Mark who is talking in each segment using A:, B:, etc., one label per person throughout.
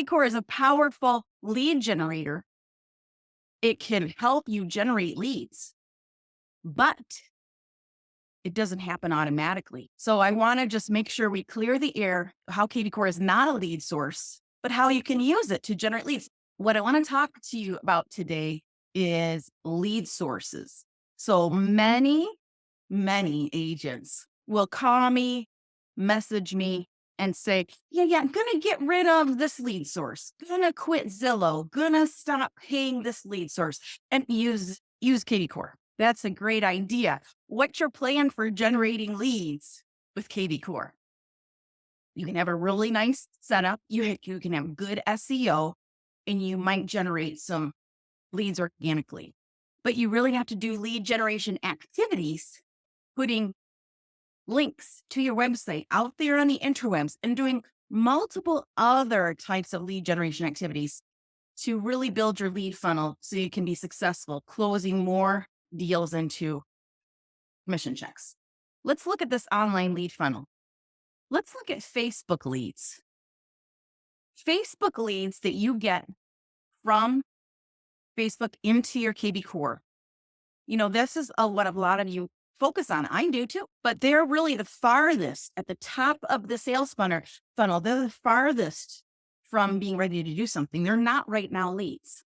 A: kvCore is a powerful lead generator. It can help you generate leads, but it doesn't happen automatically. So I want to just make sure we clear the air how kvCore is not a lead source, but how you can use it to generate leads. What I want to talk to you about today is lead sources. So many agents will call me, message me, and say, yeah, I'm going to get rid of this lead source, going to quit Zillow, going to stop paying this lead source and use kvCore. That's a great idea. What's your plan for generating leads with kvCore? You can have a really nice setup. You can have good SEO, and you might generate some leads organically. But you really have to do lead generation activities, putting links to your website out there on the interwebs and doing multiple other types of lead generation activities to really build your lead funnel so you can be successful closing more deals into commission checks. Let's look at this online lead funnel. Let's look at Facebook leads. Facebook leads that you get from Facebook into your kvCore. This is what a lot of you focus on. I do too, but they're really the farthest at the top of the sales funnel. They're the farthest from being ready to do something. They're not right now leads.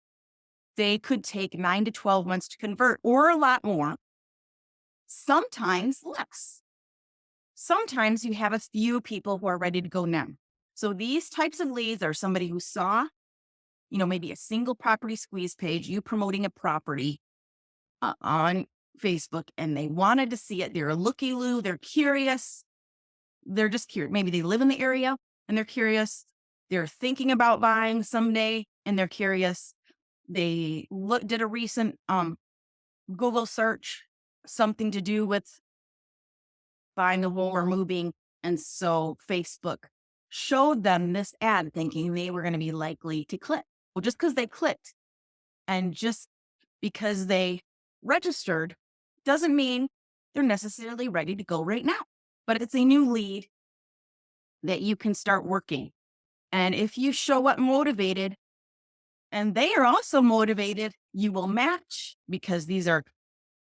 A: They could take 9 to 12 months to convert, or a lot more, sometimes less. Sometimes you have a few people who are ready to go now. So these types of leads are somebody who saw, maybe a single property squeeze page, you promoting a property on Facebook, and they wanted to see it. They're a looky-loo. They're curious. They're just curious. Maybe they live in the area and they're curious. They're thinking about buying someday and they're curious. They did a recent Google search, something to do with buying a home or moving. And so Facebook showed them this ad thinking they were going to be likely to click. Well, just because they clicked and just because they registered doesn't mean they're necessarily ready to go right now. But it's a new lead that you can start working. And if you show up motivated and they are also motivated, you will match, because these are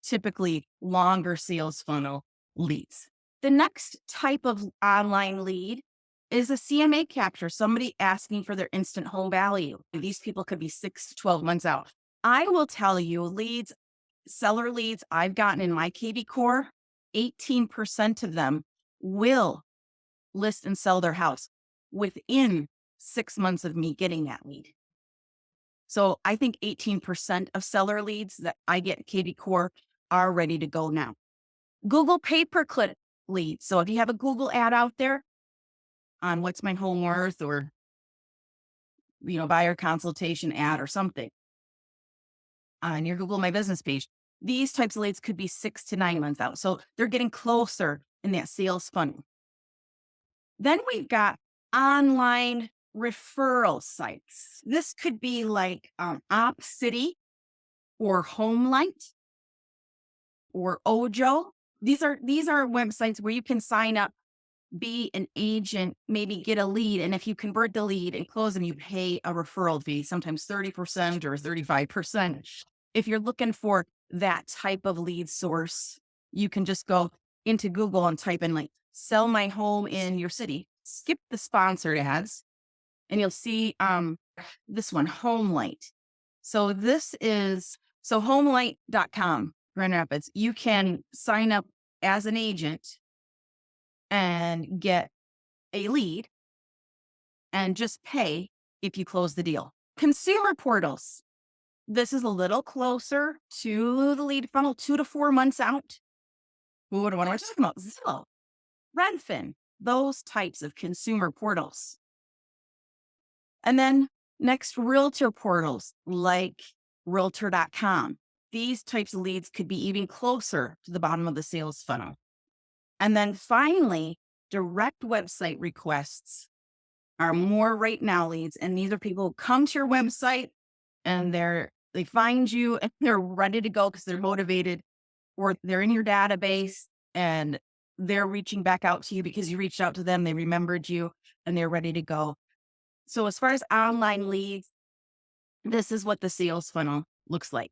A: typically longer sales funnel leads. The next type of online lead is a CMA capture, somebody asking for their instant home value. These people could be 6 to 12 months out. I will tell you, seller leads I've gotten in my kvCore, 18% of them will list and sell their house within 6 months of me getting that lead. So I think 18% of seller leads that I get in kvCore are ready to go now. Google pay-per-click leads. So if you have a Google ad out there on what's my home worth, or, buyer consultation ad or something on your Google My Business page, these types of leads could be 6 to 9 months out. So they're getting closer in that sales funnel. Then we've got online referral sites. This could be like OpCity or HomeLight or Ojo. These are websites where you can sign up, be an agent, maybe get a lead. And if you convert the lead and close them, you pay a referral fee, sometimes 30% or 35%. If you're looking for that type of lead source, you can just go into Google and type in like, sell my home in your city, skip the sponsored ads, and you'll see this one, HomeLight. So this is, HomeLight.com, Grand Rapids. You can sign up as an agent and get a lead and just pay if you close the deal. Consumer portals. This is a little closer to the lead funnel, 2 to 4 months out. What am I talking about? Zillow, Redfin, those types of consumer portals. And then next, realtor portals like Realtor.com. These types of leads could be even closer to the bottom of the sales funnel. And then finally, direct website requests are more right now leads. And these are people who come to your website and they find you and they're ready to go because they're motivated, or they're in your database and they're reaching back out to you because you reached out to them. They remembered you and they're ready to go. So as far as online leads, this is what the sales funnel looks like.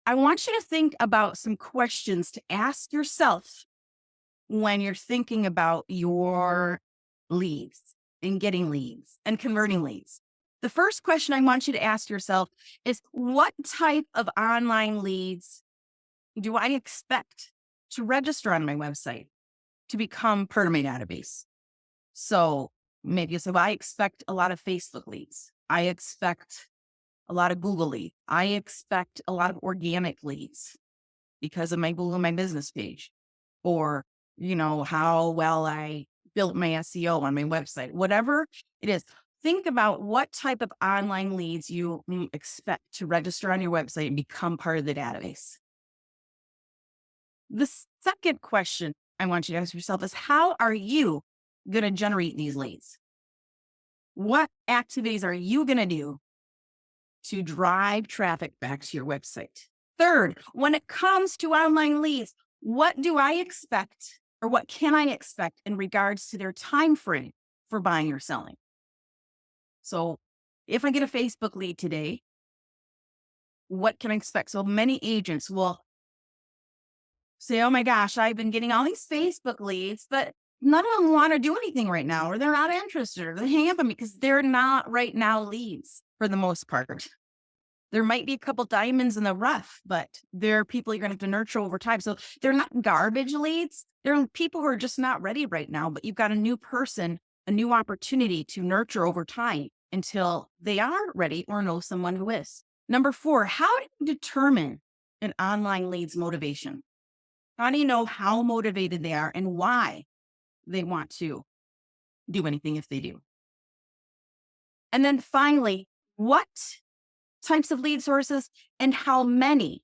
A: I want you to think about some questions to ask yourself when you're thinking about your leads and getting leads and converting leads. The first question I want you to ask yourself is, what type of online leads do I expect to register on my website to become part of my database? So maybe you say, well, I expect a lot of Facebook leads. I expect a lot of Google leads. I expect a lot of organic leads because of my Google My Business page, or, how well I built my SEO on my website, whatever it is. Think about what type of online leads you expect to register on your website and become part of the database. The second question I want you to ask yourself is, how are you going to generate these leads? What activities are you going to do to drive traffic back to your website? Third, when it comes to online leads, what do I expect, or what can I expect in regards to their time frame for buying or selling? So if I get a Facebook lead today, what can I expect? So many agents will say, oh my gosh, I've been getting all these Facebook leads, but none of them want to do anything right now, or they're not interested, or they hang up on me because they're not right now leads for the most part. There might be a couple diamonds in the rough, but they're people you're going to have to nurture over time. So they're not garbage leads. They're people who are just not ready right now, but you've got a new person, a new opportunity to nurture over time until they are ready or know someone who is. Number 4, how do you determine an online lead's motivation? How do you know how motivated they are and why they want to do anything if they do? And then finally, what types of lead sources and how many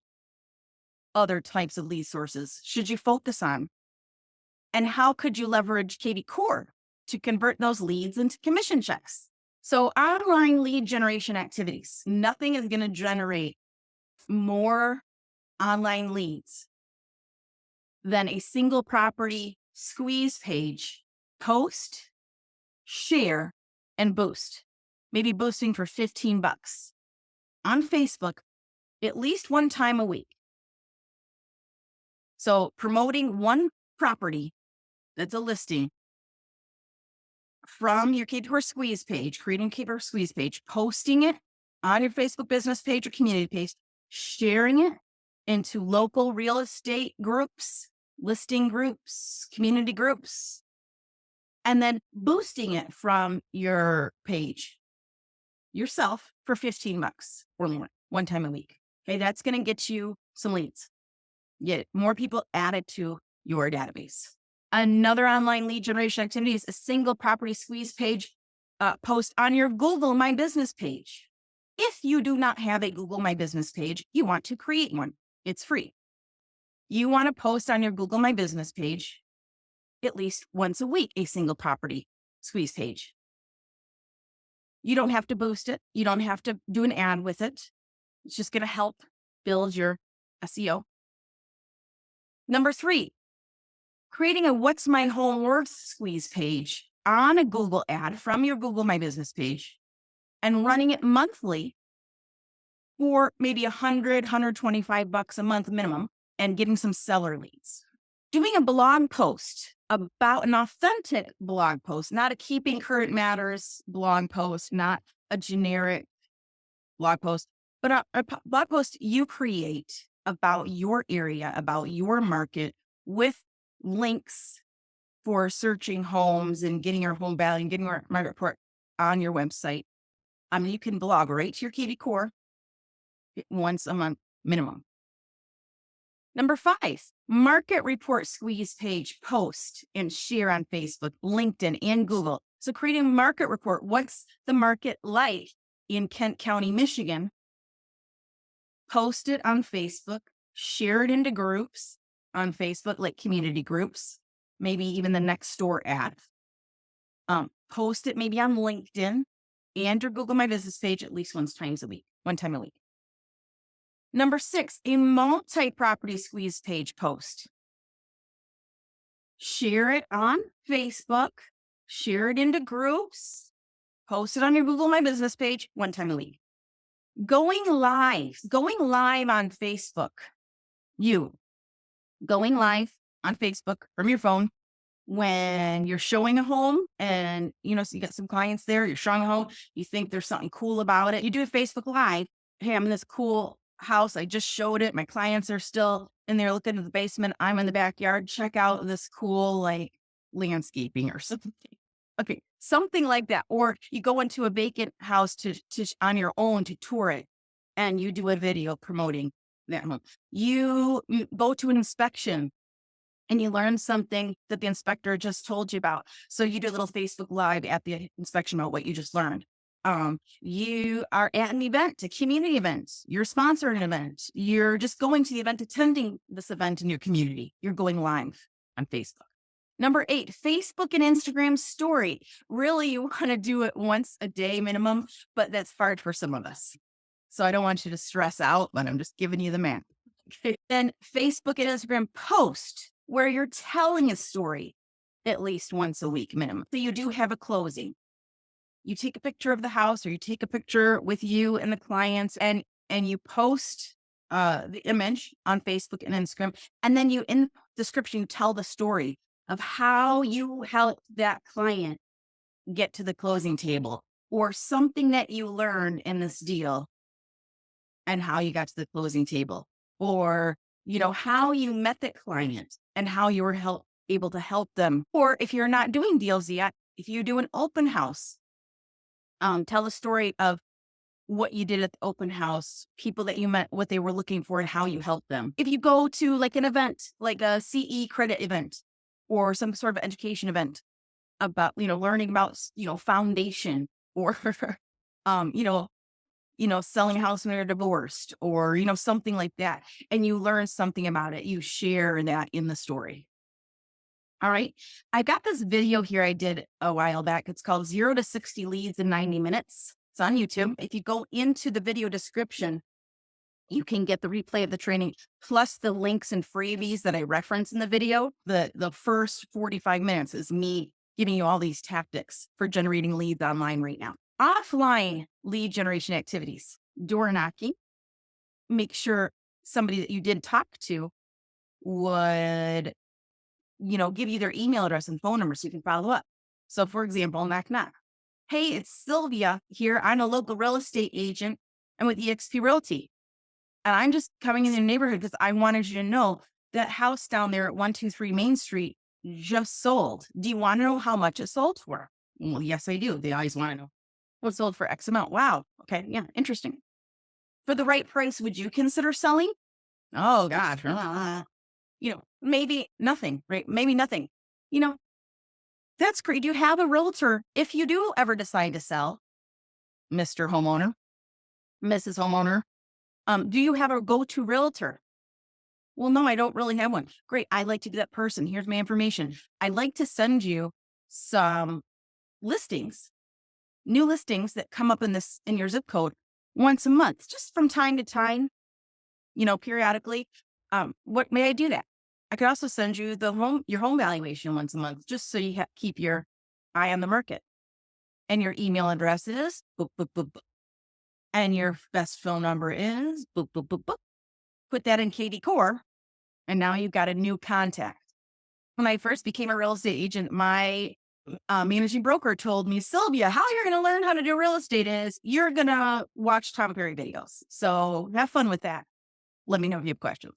A: other types of lead sources should you focus on? And how could you leverage kvCore to convert those leads into commission checks? So online lead generation activities, nothing is going to generate more online leads than a single property squeeze page, post, share, and boost. Maybe boosting for $15 on Facebook at least one time a week. So promoting one property that's a listing from your kvCore squeeze page, creating a kvCore squeeze page, posting it on your Facebook business page or community page, sharing it into local real estate groups, listing groups, community groups, and then boosting it from your page yourself for $15 or more, one time a week. Okay, that's going to get you some leads. Get more people added to your database. Another online lead generation activity is a single property squeeze page post on your Google My Business page. If you do not have a Google My Business page, you want to create one. It's free. You want to post on your Google My Business page at least once a week, a single property squeeze page. You don't have to boost it. You don't have to do an ad with it. It's just going to help build your SEO. Number 3, creating a What's My Home Worth squeeze page on a Google ad from your Google My Business page and running it monthly for maybe $100, $125 a month minimum and getting some seller leads. Doing a blog post about an authentic blog post, not a Keeping Current Matters blog post, not a generic blog post, but a blog post you create about your area, about your market, with links for searching homes and getting your home value and getting your market report on your website. You can blog right to your kvCore once a month minimum. Number 5, market report squeeze page, post and share on Facebook, LinkedIn, and Google. So creating a market report. What's the market like in Kent County, Michigan? Post it on Facebook, share it into groups on Facebook, like community groups, maybe even the next door ad. Post it maybe on LinkedIn and your Google My Business page at least one time a week. Number 6, a multi-property squeeze page post. Share it on Facebook, share it into groups, Post it on your Google My Business page one time a week. Going live on Facebook. Going live on Facebook from your phone when you're showing a home and, so you got some clients there, you're showing a home, you think there's something cool about it. You do a Facebook Live. Hey, I'm in this cool house. I just showed it. My clients are still in there looking at the basement. I'm in the backyard. Check out this cool, landscaping or something. Okay. Something like that. Or you go into a vacant house to on your own to tour it and you do a video promoting that home. You go to an inspection and you learn something that the inspector just told you about. So you do a little Facebook Live at the inspection about what you just learned. You are at an event, a community event. You're sponsoring an event. You're just going to the event, attending this event in your community. You're going live on Facebook. Number 8, Facebook and Instagram story. Really, you want to do it once a day minimum, but that's hard for some of us. So I don't want you to stress out, but I'm just giving you the math. Okay. Then Facebook and Instagram post where you're telling a story at least once a week minimum. So you do have a closing. You take a picture of the house or you take a picture with you and the clients and you post the image on Facebook and Instagram. And then you, in the description, you tell the story of how you helped that client get to the closing table or something that you learned in this deal and how you got to the closing table, or, how you met the client and how you were able to help them. Or if you're not doing deals yet, if you do an open house, tell the story of what you did at the open house, people that you met, what they were looking for and how you helped them. If you go to an event, like a CE credit event or some sort of education event about, learning about, foundation or, selling a house when you're divorced or, something like that. And you learn something about it. You share that in the story. All right. I got this video here I did a while back. It's called 0 to 60 Leads in 90 Minutes. It's on YouTube. If you go into the video description, you can get the replay of the training plus the links and freebies that I reference in the video. The first 45 minutes is me giving you all these tactics for generating leads online right now. Offline lead generation activities, door knocking. Make sure somebody that you did talk to would, give you their email address and phone number so you can follow up. So for example, knock, knock. Hey, it's Sylvia here. I'm a local real estate agent. I'm with eXp Realty. And I'm just coming in the neighborhood because I wanted you to know that house down there at 123 Main Street just sold. Do you want to know how much it sold for? Well, yes, I do. They always want to know. Well, it sold for X amount. Wow. Okay. Yeah. Interesting. For the right price, would you consider selling? Oh, gosh. Maybe nothing, right? Maybe nothing. That's great. Do you have a realtor? If you do ever decide to sell, Mr. Homeowner, Mrs. Homeowner, do you have a go-to realtor? Well, no, I don't really have one. Great. I'd like to be that person. Here's my information. I'd like to send you some listings, new listings that come up in your zip code once a month, just from time to time, periodically. What may I do that? I could also send you your home valuation once a month, just so you keep your eye on the market. And your email address is boop, boop, boop, boop. And your best phone number is boop, boop, boop, boop. Put that in kvCore, and now you've got a new contact. When I first became a real estate agent, my managing broker told me, Sylvia, how you're going to learn how to do real estate is you're going to watch Tom Ferry videos. So have fun with that. Let me know if you have questions.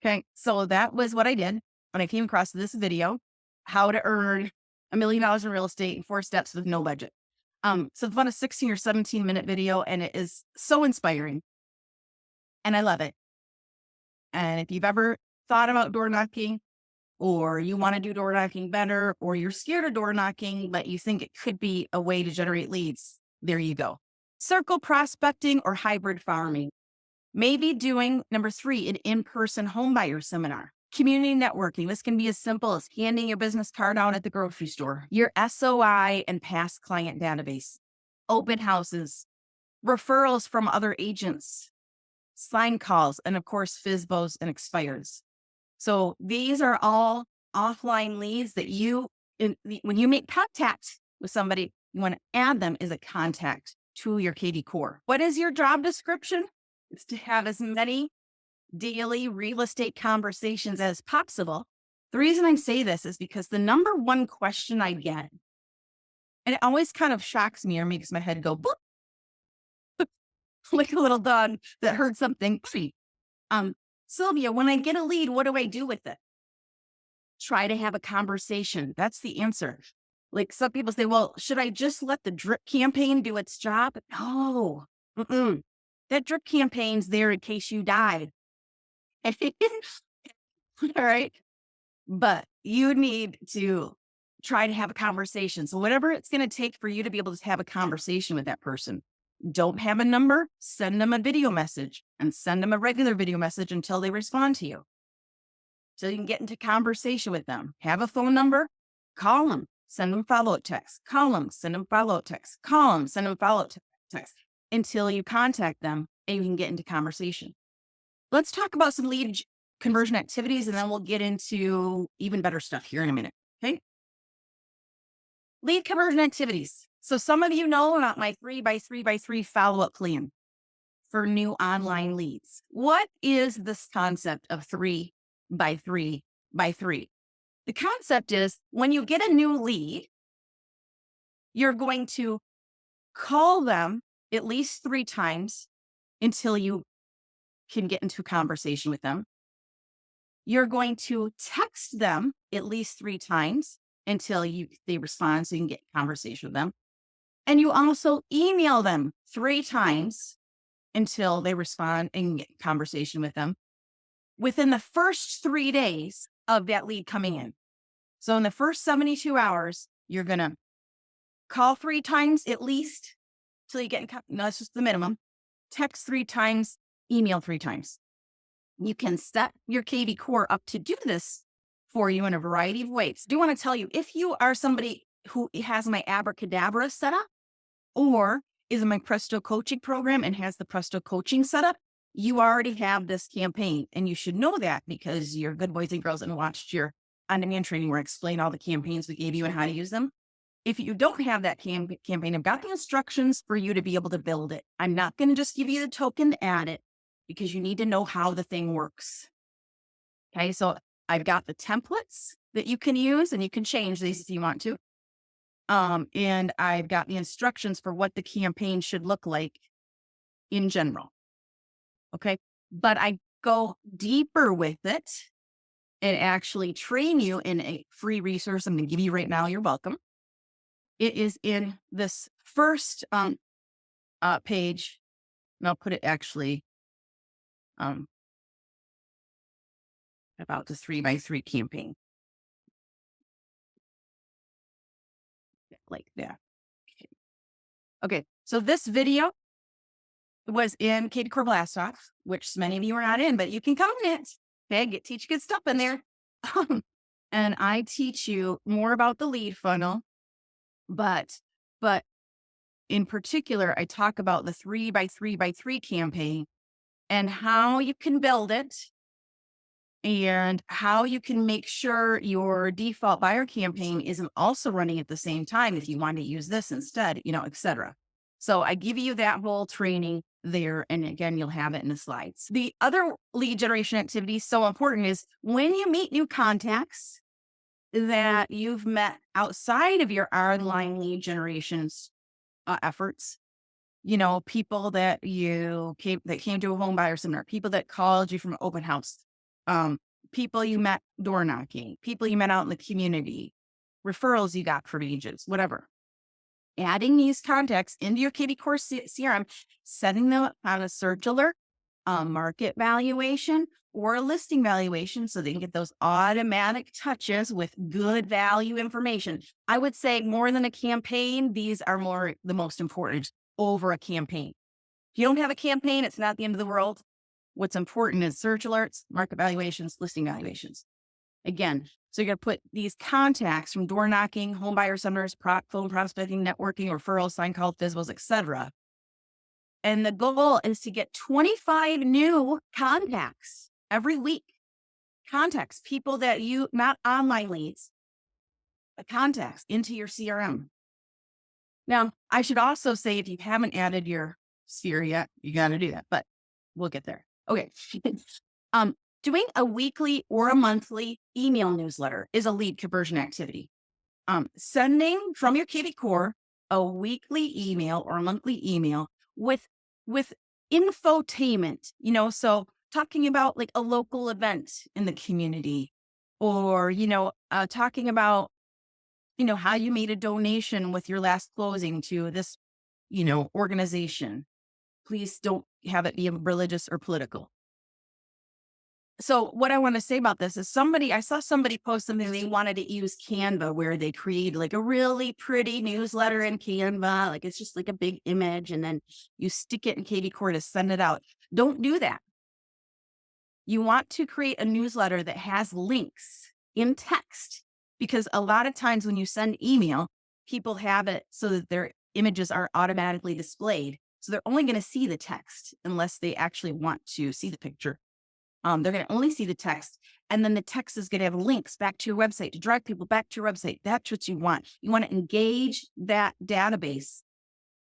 A: Okay. So that was what I did when I came across this video, how to earn $1 million in real estate in 4 steps with no budget. So it's about a 16 or 17 minute video, and it is so inspiring and I love it. And if you've ever thought about door knocking, or you want to do door knocking better, or you're scared of door knocking, but you think it could be a way to generate leads, there you go. Circle prospecting or hybrid farming. Maybe doing number 3, an in-person homebuyer seminar. Community networking. This can be as simple as handing your business card out at the grocery store, your SOI and past client database, open houses, referrals from other agents, sign calls, and of course, FSBOs and expires. So these are all offline leads that when you make contact with somebody, You want to add them as a contact to your kvCore. What is your job description? It's to have as many daily real estate conversations as possible. The reason I say this is because the number one question I get, and it always kind of shocks me or makes my head go, boop, like a little dog that heard something. Sylvia, when I get a lead, what do I do with it? Try to have a conversation. That's the answer. Like some people say, well, should I just let the drip campaign do its job? No. That drip campaign's there in case you died. All right. But you need to try to have a conversation. So whatever it's going to take for you to be able to have a conversation with that person. Don't have a number, send them a video message and send them a regular video message until they respond to you. So you can get into conversation with them. Have a phone number, call them, send them follow-up text, call them, send them follow-up text, call them, send them follow-up text until you contact them and you can get into conversation. Let's talk about some lead conversion activities and then we'll get into even better stuff here in a minute. Okay. Lead conversion activities. So some of you know about my 3x3x3 follow-up plan for new online leads. What is this concept of 3x3x3? The concept is when you get a new lead, you're going to call them at least 3 times until you can get into a conversation with them. You're going to text them at least 3 times until they respond so you can get a conversation with them. And you also email them 3 times until they respond and get a conversation with them within the first 3 days of that lead coming in. So in the first 72 hours, you're going to call 3 times at least till you get no, that's just the minimum. Text 3 times, email 3 times. You can set your kvCore up to do this for you in a variety of ways. I do want to tell you, if you are somebody who has my Abracadabra set up or is in my Presto coaching program and has the Presto coaching set up, you already have this campaign. And you should know that because you're good boys and girls and watched your on-demand training where I explain all the campaigns we gave you and how to use them. If you don't have that campaign, I've got the instructions for you to be able to build it. I'm not going to just give you the token to add it because you need to know how the thing works. Okay, so I've got the templates that you can use and you can change these if you want to. And I've got the instructions for what the campaign should look like in general. Okay, but I go deeper with it and actually train you in a free resource I'm going to give you right now. You're welcome. It is in this first page, and I'll put it actually about the 3x3 campaign. Like that. Okay, so this video was in kvCore Blast Off, which many of you are not in, but you can come in it. Okay, teach good stuff in there. And I teach you more about the lead funnel, but in particular, I talk about the 3x3x3 campaign and how you can build it and how you can make sure your default buyer campaign isn't also running at the same time if you want to use this instead, etc. So I give you that whole training there. And again, you'll have it in the slides. The other lead generation activity so important is when you meet new contacts that you've met outside of your online lead generations efforts, people that came to a home buyer seminar, people that called you from an open house, people you met door knocking, people you met out in the community, referrals you got from agents, whatever. Adding these contacts into your kvCore CRM, setting them up on a search alert, market valuation, or a listing valuation so they can get those automatic touches with good value information. I would say more than a campaign, these are the most important over a campaign. If you don't have a campaign, it's not the end of the world. What's important is search alerts, market valuations, listing valuations. Again, so you're going to put these contacts from door knocking, home buyer seminars, phone prospecting, networking, referrals, sign calls, visibles, etc. And the goal is to get 25 new contacts every week. Contacts, people that not online leads, but contacts into your CRM. Now, I should also say if you haven't added your sphere yet, you got to do that, but we'll get there. Okay. um, Doing a weekly or a monthly email newsletter is a lead conversion activity. Sending from your kvCore a weekly email or a monthly email with infotainment, so talking about like a local event in the community, or talking about how you made a donation with your last closing to this organization. Please don't have it be religious or political. So what I want to say about this is I saw somebody post something, they wanted to use Canva where they create like a really pretty newsletter in Canva. Like it's just like a big image and then you stick it in kvCore to send it out. Don't do that. You want to create a newsletter that has links in text, because a lot of times when you send email, people have it so that their images are automatically displayed. So they're only going to see the text unless they actually want to see the picture. They're going to only see the text, and then the text is going to have links back to your website to drive people back to your website. That's what you want. You want to engage that database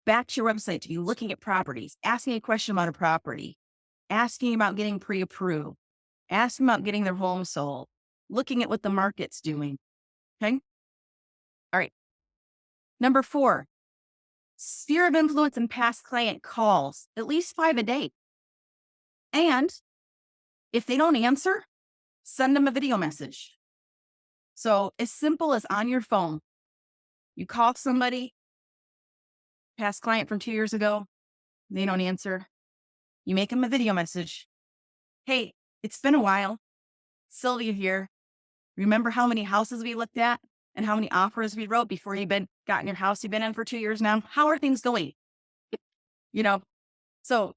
A: back to your website to be looking at properties, asking a question about a property, asking about getting pre-approved, asking about getting their home sold, looking at what the market's doing. Okay. All right. Number 4, sphere of influence and past client calls, at least 5 a day. And if they don't answer, send them a video message. So as simple as on your phone, you call somebody, past client from 2 years ago, they don't answer. You make them a video message. Hey, it's been a while. Sylvia here. Remember how many houses we looked at and how many offers we wrote before gotten your house you've been in for 2 years now? How are things going? You know, so,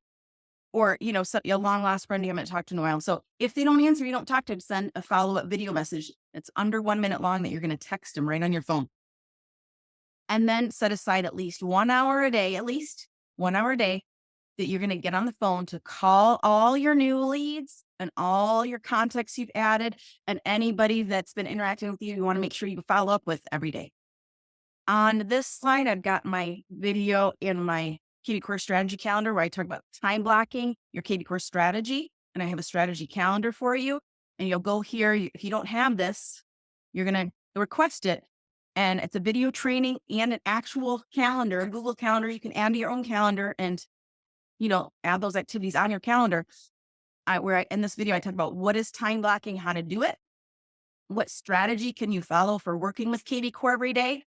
A: or, a long lost friend you haven't talked to in a while. So if they don't answer, you don't talk to them, send a follow-up video message. It's under 1 minute long that you're going to text them right on your phone. And then set aside at least 1 hour a day, that you're going to get on the phone to call all your new leads and all your contacts you've added and anybody that's been interacting with you. You want to make sure you follow up with every day. On this slide, I've got my video in my kvCore strategy calendar where I talk about time blocking your kvCore strategy. And I have a strategy calendar for you. And you'll go here. If you don't have this, you're going to request it. And it's a video training and an actual calendar, a Google Calendar. You can add to your own calendar and, add those activities on your calendar. In this video, I talk about what is time blocking, how to do it, what strategy can you follow for working with kvCore every day,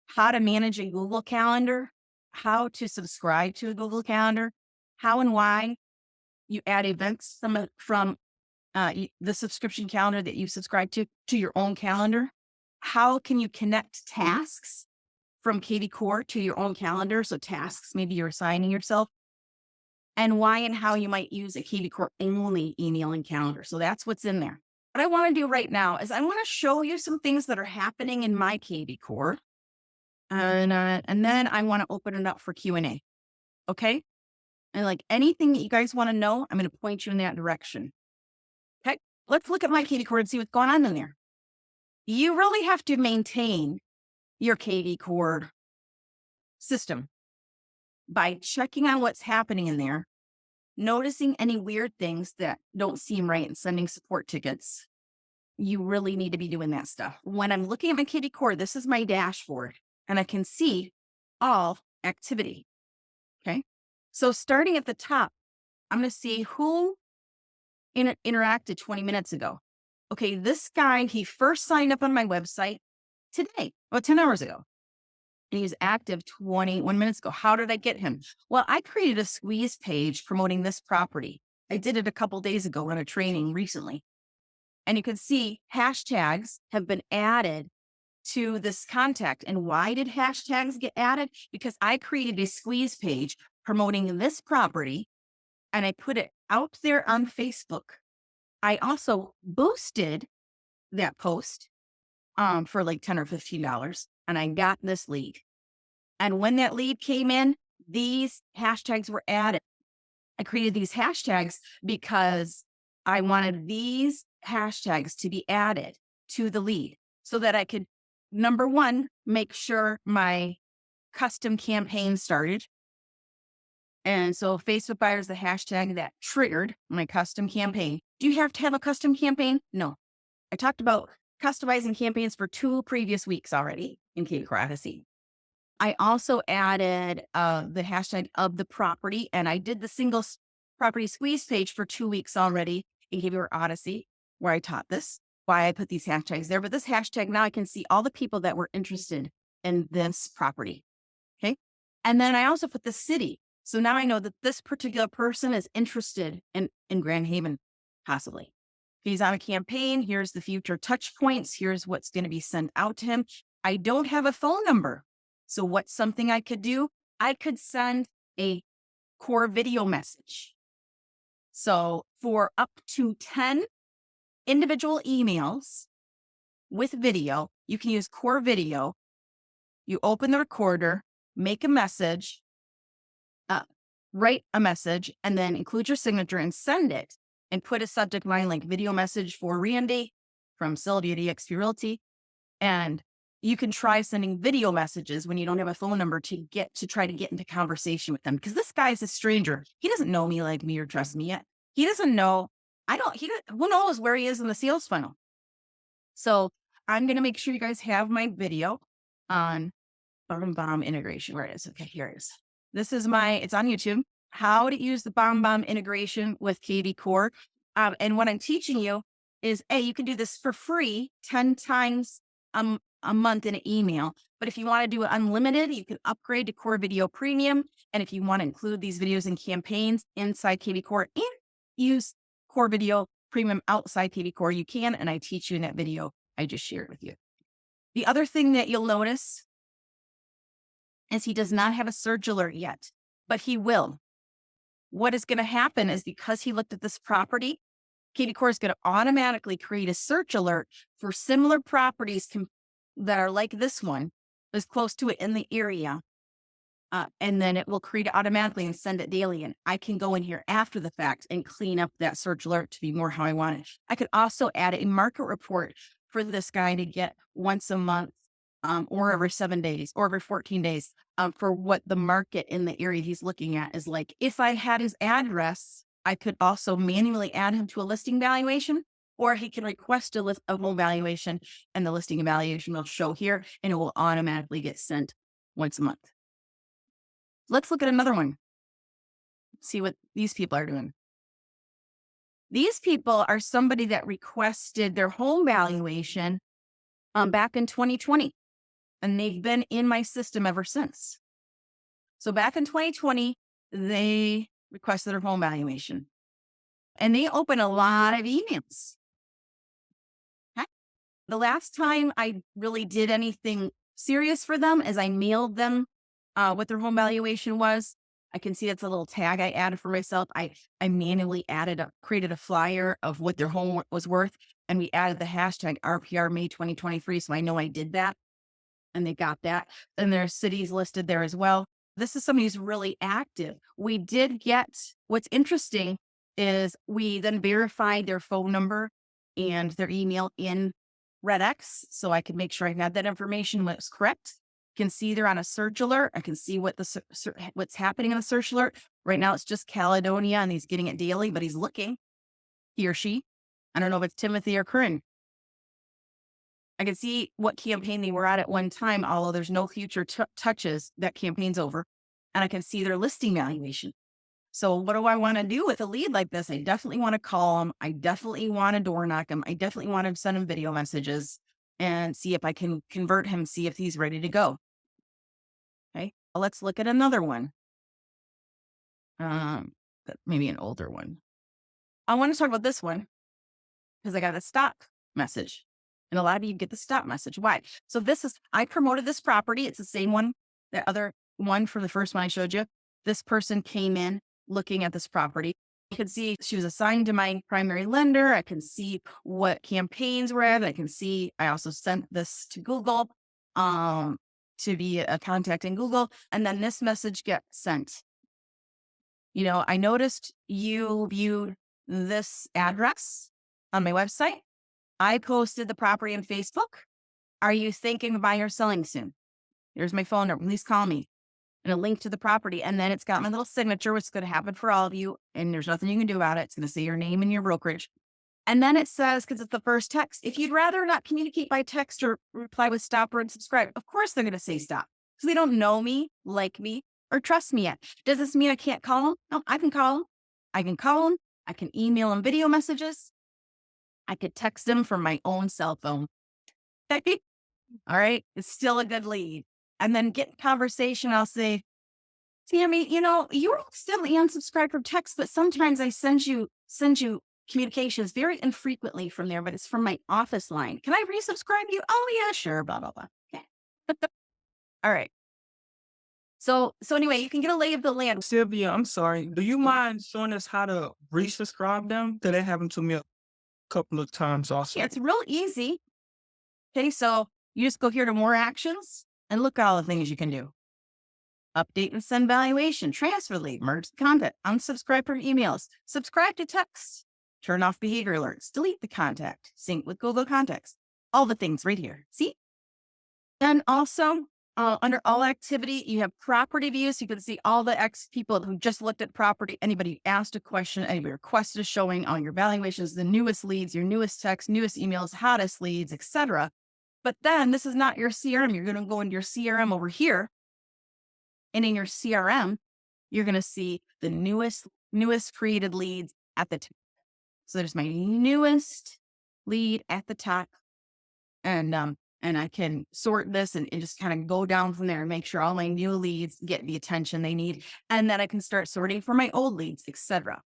A: how to manage a Google Calendar, how to subscribe to a Google Calendar, how and why you add events from the subscription calendar that you subscribe to your own calendar. How can you connect tasks from kvCore to your own calendar? So tasks, maybe you're assigning yourself, and why and how you might use a kvCore only emailing calendar. So that's what's in there. What I want to do right now is I want to show you some things that are happening in my kvCore. And then I want to open it up for Q&A. Okay. And like anything that you guys want to know, I'm going to point you in that direction. Okay. Let's look at my kvCore and see what's going on in there. You really have to maintain your kvCore system by checking on what's happening in there, noticing any weird things that don't seem right, and sending support tickets. You really need to be doing that stuff. When I'm looking at my kvCore, this is my dashboard, and I can see all activity. Okay. So starting at the top, I'm going to see who interacted 20 minutes ago. Okay. This guy, he first signed up on my website today, about 10 hours ago. And he's active 21 minutes ago. How did I get him? Well, I created a squeeze page promoting this property. I did it a couple days ago on a training recently. And you can see hashtags have been added to this contact. And why did hashtags get added? Because I created a squeeze page promoting this property and I put it out there on Facebook. I also boosted that post for like $10 or $15, and I got this lead. And when that lead came in, these hashtags were added. I created these hashtags because I wanted these hashtags to be added to the lead so that I could, number one, make sure my custom campaign started. And so Facebook buyer is the hashtag that triggered my custom campaign. Do you have to have a custom campaign? No. I talked about customizing campaigns for 2 previous weeks already in kvCore Odyssey. I also added the hashtag of the property, and I did the property squeeze page for 2 weeks already in kvCore Odyssey, where I taught this, why I put these hashtags there. But this hashtag, now I can see all the people that were interested in this property. Okay. And then I also put the city. So now I know that this particular person is interested in Grand Haven, possibly. He's on a campaign. Here's the future touch points. Here's what's going to be sent out to him. I don't have a phone number. So what's something I could do? I could send a core video message. So for up to 10 individual emails with video, you can use core video. You open the recorder, make a message, write a message, and then include your signature and send it, and put a subject line like video message for Randy from Sylvia DXP Realty. And you can try sending video messages when you don't have a phone number to try to get into conversation with them. Because this guy is a stranger. He doesn't know me, like me, or trust me yet. He doesn't know. Who knows where he is in the sales funnel? So I'm going to make sure you guys have my video on bomb integration. Where it is. Okay, here it is. It's on YouTube, how to use the bomb integration with kvCore. And what I'm teaching you is, you can do this for free 10 times a month in an email. But if you want to do it unlimited, you can upgrade to Core Video Premium. And if you want to include these videos and campaigns inside kvCore and use Core Video Premium outside kvCore, you can. And I teach you in that video I just shared with you. The other thing that you'll notice is he does not have a search alert yet, but he will. What is going to happen is, because he looked at this property, kvCore is going to automatically create a search alert for similar properties that are like this one, is close to it in the area. And then it will create it automatically and send it daily. And I can go in here after the fact and clean up that search alert to be more how I want it. I could also add a market report for this guy to get once a month, or every 7 days, or every 14 days, for what the market in the area he's looking at is like. If I had his address, I could also manually add him to a listing valuation, or he can request a home valuation, and the listing evaluation will show here, and it will automatically get sent once a month. Let's look at another one. See what these people are doing. These people are somebody that requested their home valuation back in 2020. And they've been in my system ever since. So back in 2020, they requested their home valuation. And they open a lot of emails. Okay? The last time I really did anything serious for them is I mailed them what their home valuation was. I can see that's a little tag I added for myself. I manually created a flyer of what their home was worth. And we added the hashtag RPR May 2023. So I know I did that. And they got that. And their cities listed there as well. This is somebody who's really active. We did get, what's interesting is we then verified their phone number and their email in RedX. So I could make sure I had that information was correct. I can see they're on a search alert. I can see what's happening in the search alert. Right now it's just Caledonia, and he's getting it daily, but he's looking, he or she. I don't know if it's Timothy or Corinne. I can see what campaign they were at one time, although there's no future touches. That campaign's over. And I can see their listing valuation. So what do I want to do with a lead like this? I definitely want to call them. I definitely want to door knock him. I definitely want to send him video messages and see if I can convert him, see if he's ready to go. Okay, well, let's look at another one. Maybe an older one. I want to talk about this one because I got a stop message. And a lot of you get the stop message. Why? So I promoted this property. It's the same one, the other one from the first one I showed you. This person came in looking at this property. You can see she was assigned to my primary lender. I can see what campaigns were at. I also sent this to Google to be a contact in Google. And then this message gets sent. I noticed you viewed this address on my website. I posted the property on Facebook. Are you thinking of buying or selling soon? Here's my phone number. Please call me. And a link to the property. And then it's got my little signature, which is going to happen for all of you. And there's nothing you can do about it. It's going to say your name and your brokerage. And then it says, because it's the first text, if you'd rather not communicate by text or reply with stop or unsubscribe, of course they're going to say stop because they don't know me, like me, or trust me yet. Does this mean I can't call them? No, I can call them. I can call them. I can email them video messages. I could text them from my own cell phone. All right. It's still a good lead. And then get in conversation. I'll say, Tammy, you're accidentally unsubscribed from text, but sometimes I send you communications very infrequently from there, but it's from my office line. Can I resubscribe you? Oh yeah, sure. Blah, blah, blah. Okay. All right. So anyway, you can get a lay of the land.
B: Sylvia, I'm sorry. Do you mind showing us how to resubscribe them? That happened to me a couple of times also.
A: Yeah, it's real easy. Okay, so you just go here to more actions and look at all the things you can do. Update and send valuation, transfer lead, merge the content, unsubscribe from emails, subscribe to texts, turn off behavior alerts, delete the contact, sync with Google Contacts, all the things right here. See? And also under all activity, you have property views. You can see all the people who just looked at property, anybody who asked a question, anybody requested a showing, all your valuations, the newest leads, your newest texts, newest emails, hottest leads, etc. But then this is not your CRM. You're going to go into your CRM over here. And in your CRM, you're going to see the newest created leads at the top. So there's my newest lead at the top. And I can sort this and just kind of go down from there and make sure all my new leads get the attention they need. And then I can start sorting for my old leads, etc.